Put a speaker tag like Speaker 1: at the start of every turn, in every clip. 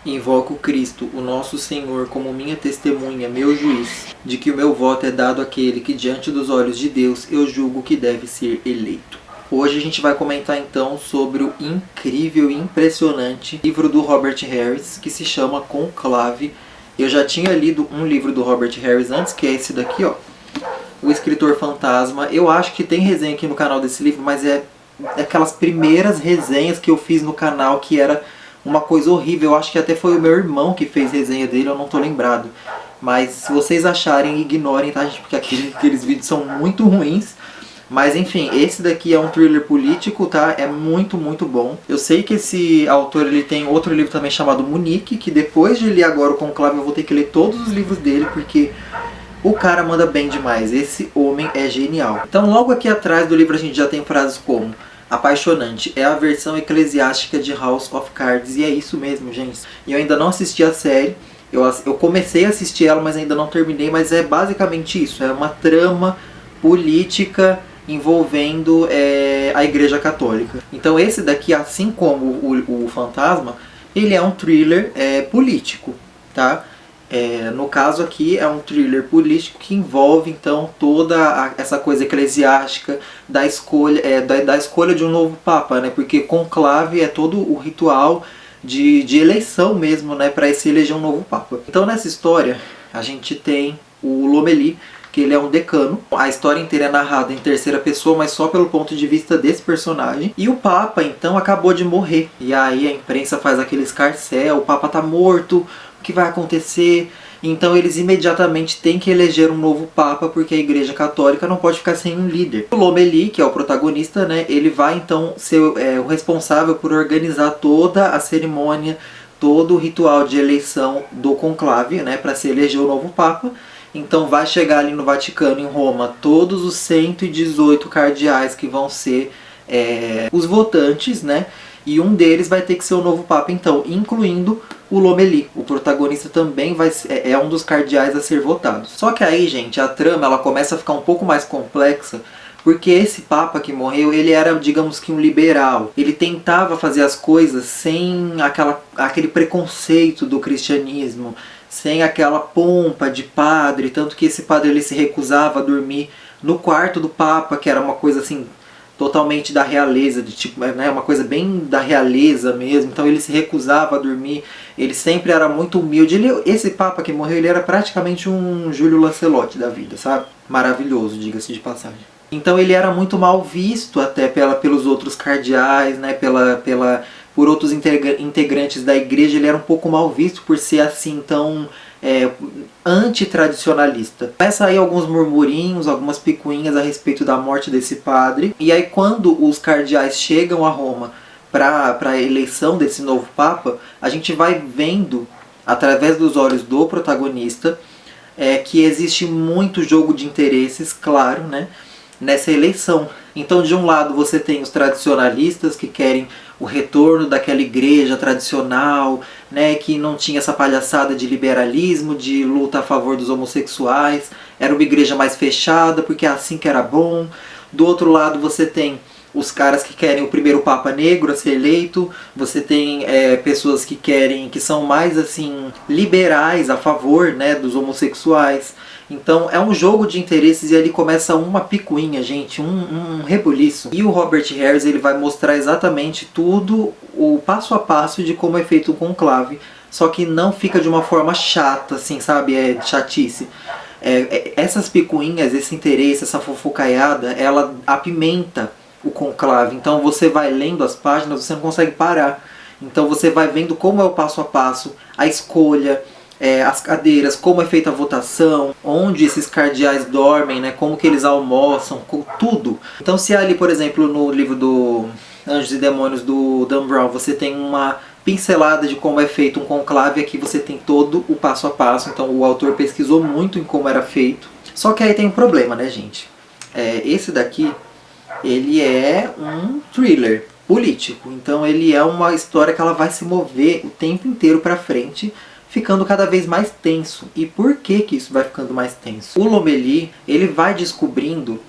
Speaker 1: Invoco Cristo, o nosso Senhor, como minha testemunha, meu juiz, de que o meu voto é dado àquele que diante dos olhos de Deus eu julgo que deve ser eleito. Hoje a gente vai comentar então sobre o incrível e impressionante livro do Robert Harris, que se chama Conclave. Eu já tinha lido um livro do Robert Harris antes, que é esse daqui, ó, O Escritor Fantasma. Eu acho que tem resenha aqui no canal desse livro, mas é aquelas primeiras resenhas que eu fiz no canal, que era uma coisa horrível. Eu acho que até foi o meu irmão que fez resenha dele, eu não tô lembrado. Mas se vocês acharem, ignorem, tá, gente? Porque aqueles vídeos são muito ruins. Mas enfim, esse daqui é um thriller político, tá? É muito, muito bom. Eu sei que esse autor, ele tem outro livro também chamado Munique, que depois de ler agora o Conclave eu vou ter que ler todos os livros dele, porque o cara manda bem demais. Esse homem é genial. Então logo aqui atrás do livro a gente já tem frases como: apaixonante, é a versão eclesiástica de House of Cards. E é isso mesmo, gente. E eu ainda não assisti a série. Eu comecei a assistir ela, mas ainda não terminei. Mas é basicamente isso. É uma trama política envolvendo a Igreja Católica. Então esse daqui, assim como o Fantasma, ele é um thriller político, tá? No caso aqui é um thriller político que envolve então toda essa coisa eclesiástica da escolha, da escolha de um novo Papa, né? Porque conclave é todo o ritual de eleição mesmo, né? Para se eleger um novo Papa. Então nessa história a gente tem o Lomélie, que ele é um decano. A história inteira é narrada em terceira pessoa, mas só pelo ponto de vista desse personagem. E o Papa, então, acabou de morrer. E aí a imprensa faz aquele escarcéu: o Papa tá morto, o que vai acontecer? Então eles imediatamente têm que eleger um novo Papa, porque a Igreja Católica não pode ficar sem um líder. O Lomélie, que é o protagonista, né, ele vai então ser o responsável por organizar toda a cerimônia, todo o ritual de eleição do conclave, né, para se eleger o novo Papa. Então vai chegar ali no Vaticano, em Roma, todos os 118 cardeais que vão ser os votantes, né? E um deles vai ter que ser o novo Papa, então, incluindo o Lomélie. O protagonista também é um dos cardeais a ser votado. Só que aí, gente, a trama ela começa a ficar um pouco mais complexa, porque esse Papa que morreu, ele era, digamos que, um liberal. Ele tentava fazer as coisas sem aquele preconceito do cristianismo, sem aquela pompa de padre, tanto que esse padre ele se recusava a dormir no quarto do Papa, que era uma coisa assim totalmente da realeza, de tipo, né, uma coisa bem da realeza mesmo. Então ele se recusava a dormir, ele sempre era muito humilde. Esse Papa que morreu, ele era praticamente um Júlio Lancelotti da vida, sabe? Maravilhoso, diga-se de passagem. Então ele era muito mal visto até pelos outros cardeais, né, por outros integrantes da igreja. Ele era um pouco mal visto por ser assim tão antitradicionalista. Começa aí alguns murmurinhos, algumas picuinhas a respeito da morte desse padre. E aí quando os cardeais chegam a Roma para a eleição desse novo Papa, a gente vai vendo, através dos olhos do protagonista, que existe muito jogo de interesses, claro, né, nessa eleição. Então, de um lado você tem os tradicionalistas que querem o retorno daquela igreja tradicional, né, que não tinha essa palhaçada de liberalismo, de luta a favor dos homossexuais. Era uma igreja mais fechada, porque é assim que era bom. Do outro lado você tem os caras que querem o primeiro Papa negro a ser eleito. Você tem pessoas que são mais assim liberais, a favor, né, dos homossexuais. Então é um jogo de interesses e ali começa uma picuinha, gente, um rebuliço. E o Robert Harris ele vai mostrar exatamente tudo, o passo a passo de como é feito o conclave, só que não fica de uma forma chata, assim, sabe? É chatice. Essas picuinhas, esse interesse, essa fofocaiada, ela apimenta o conclave. Então você vai lendo as páginas, você não consegue parar. Então você vai vendo como é o passo a passo, a escolha, as cadeiras, como é feita a votação, onde esses cardeais dormem, né, como que eles almoçam, tudo. Então se ali, por exemplo, no livro do Anjos e Demônios do Dan Brown, você tem uma pincelada de como é feito um conclave, aqui você tem todo o passo a passo. Então o autor pesquisou muito em como era feito. Só que aí tem um problema, né, gente? Esse daqui, ele é um thriller político. Então ele é uma história que ela vai se mover o tempo inteiro pra frente, ficando cada vez mais tenso. E por que isso vai ficando mais tenso? O Lomélie, ele vai descobrindo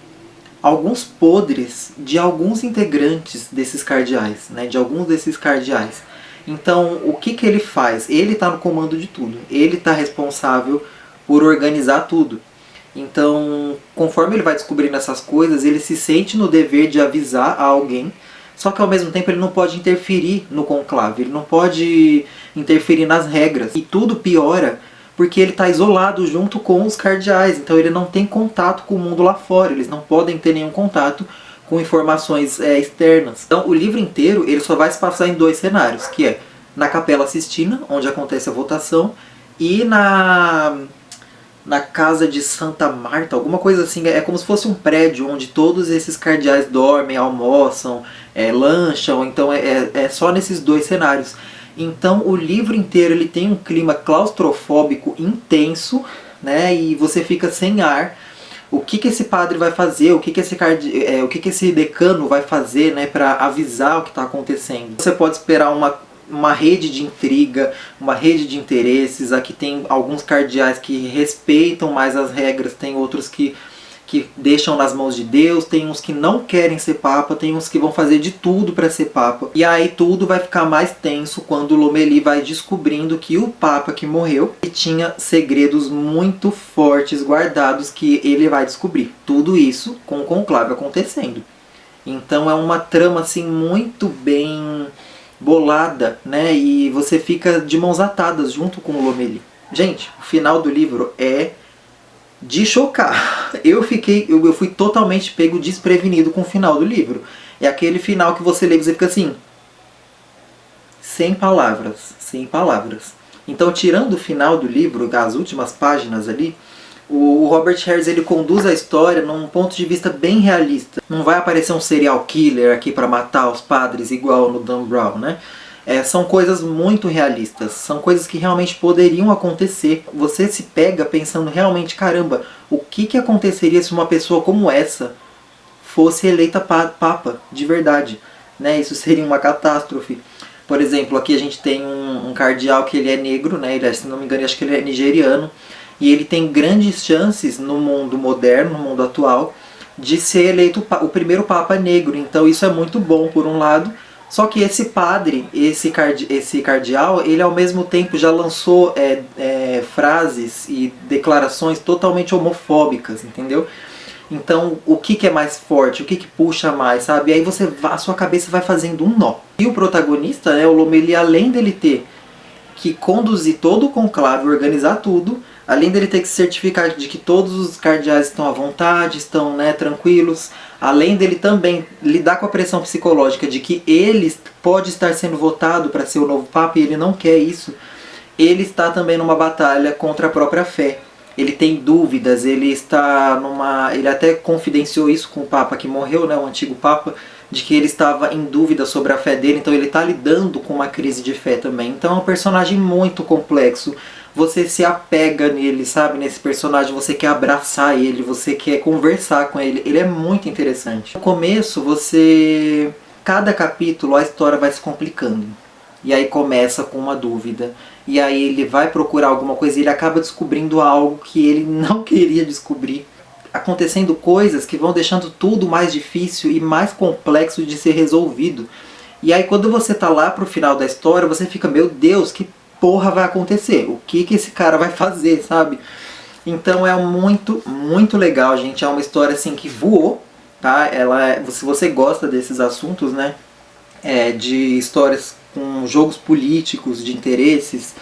Speaker 1: alguns podres de alguns integrantes desses cardeais, né, de alguns desses cardeais. Então, o que ele faz? Ele está no comando de tudo. Ele está responsável por organizar tudo. Então, conforme ele vai descobrindo essas coisas, ele se sente no dever de avisar a alguém, só que ao mesmo tempo ele não pode interferir no conclave, ele não pode interferir nas regras. E tudo piora porque ele está isolado junto com os cardeais, então ele não tem contato com o mundo lá fora, eles não podem ter nenhum contato com informações externas. Então o livro inteiro ele só vai se passar em 2 cenários, que é na Capela Sistina, onde acontece a votação, e na casa de Santa Marta, alguma coisa assim. É como se fosse um prédio onde todos esses cardeais dormem, almoçam, lancham. Então é só nesses 2 cenários. Então o livro inteiro ele tem um clima claustrofóbico intenso, né? E você fica sem ar. O que esse padre vai fazer? O que esse decano vai fazer, né, para avisar o que está acontecendo? Você pode esperar uma rede de intriga, uma rede de interesses. Aqui tem alguns cardeais que respeitam mais as regras, tem outros que deixam nas mãos de Deus, tem uns que não querem ser papa, tem uns que vão fazer de tudo para ser papa. E aí tudo vai ficar mais tenso quando Lomélie vai descobrindo que o papa que morreu tinha segredos muito fortes guardados que ele vai descobrir. Tudo isso com o conclave acontecendo. Então é uma trama assim muito bem bolada, né? E você fica de mãos atadas junto com o Lomélie. Gente, o final do livro é de chocar. Eu fui totalmente pego desprevenido com o final do livro. É aquele final que você lê e você fica assim, sem palavras, sem palavras. Então, tirando o final do livro, as últimas páginas ali, o Robert Harris ele conduz a história num ponto de vista bem realista. Não vai aparecer um serial killer aqui para matar os padres igual no Dan Brown, né? São coisas muito realistas, são coisas que realmente poderiam acontecer. Você se pega pensando realmente, caramba, o que aconteceria se uma pessoa como essa fosse eleita papa de verdade, né? Isso seria uma catástrofe. Por exemplo, aqui a gente tem um cardeal que ele é negro, né? Ele, se não me engano, acho que ele é nigeriano, e ele tem grandes chances no mundo moderno, no mundo atual, de ser eleito o primeiro papa negro. Então isso é muito bom por um lado. Só que esse padre, esse cardeal, ele ao mesmo tempo já lançou frases e declarações totalmente homofóbicas, entendeu? Então, o que é mais forte? O que puxa mais, sabe? E aí a sua cabeça vai fazendo um nó. E o protagonista, né, o Lomélie, além dele ter que conduzir todo o conclave, organizar tudo, além dele ter que certificar de que todos os cardeais estão à vontade, estão, né, tranquilos, além dele também lidar com a pressão psicológica de que ele pode estar sendo votado para ser o novo papa e ele não quer isso, ele está também numa batalha contra a própria fé. Ele tem dúvidas, ele até confidenciou isso com o papa que morreu, né, o antigo papa, de que ele estava em dúvida sobre a fé dele, então ele está lidando com uma crise de fé também. Então é um personagem muito complexo, você se apega nele, sabe, nesse personagem, você quer abraçar ele, você quer conversar com ele, ele é muito interessante. No começo, cada capítulo a história vai se complicando, e aí começa com uma dúvida, e aí ele vai procurar alguma coisa e ele acaba descobrindo algo que ele não queria descobrir, acontecendo coisas que vão deixando tudo mais difícil e mais complexo de ser resolvido. E aí quando você tá lá pro final da história, você fica, meu Deus, que porra vai acontecer? O que esse cara vai fazer, sabe? Então é muito, muito legal, gente. É uma história assim que voou, tá? Se você gosta desses assuntos, né? De histórias com jogos políticos, de interesses,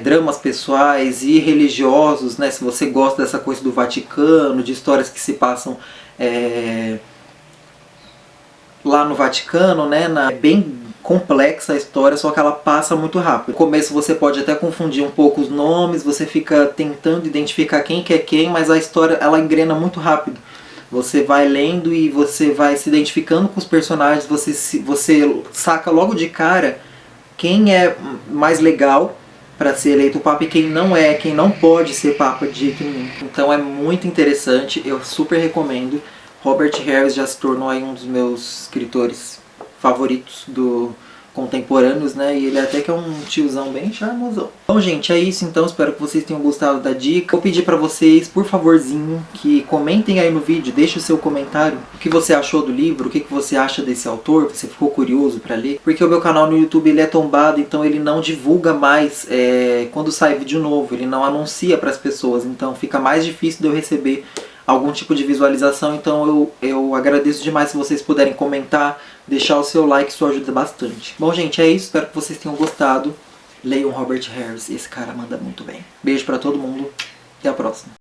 Speaker 1: dramas pessoais e religiosos, né? Se você gosta dessa coisa do Vaticano, de histórias que se passam lá no Vaticano, né? É bem complexa a história, só que ela passa muito rápido. No começo você pode até confundir um pouco os nomes, você fica tentando identificar quem que é quem, mas a história ela engrena muito rápido. Você vai lendo e você vai se identificando com os personagens, você saca logo de cara quem é mais legal para ser eleito papa e quem não pode ser papa de jeito nenhum. Então é muito interessante, eu super recomendo. Robert Harris já se tornou aí um dos meus escritores favoritos contemporâneos, né? E ele até que é um tiozão bem charmosão. Bom, gente, é isso então. Espero que vocês tenham gostado da dica. Vou pedir pra vocês, por favorzinho, que comentem aí no vídeo, deixe o seu comentário. O que você achou do livro, o que você acha desse autor, você ficou curioso pra ler. Porque o meu canal no YouTube, ele é tombado, então ele não divulga mais quando sai vídeo novo. Ele não anuncia pras pessoas, então fica mais difícil de eu receber algum tipo de visualização, então eu agradeço demais se vocês puderem comentar, deixar o seu like, isso ajuda bastante. Bom, gente, é isso, espero que vocês tenham gostado. Leiam Robert Harris, esse cara manda muito bem. Beijo pra todo mundo, até a próxima.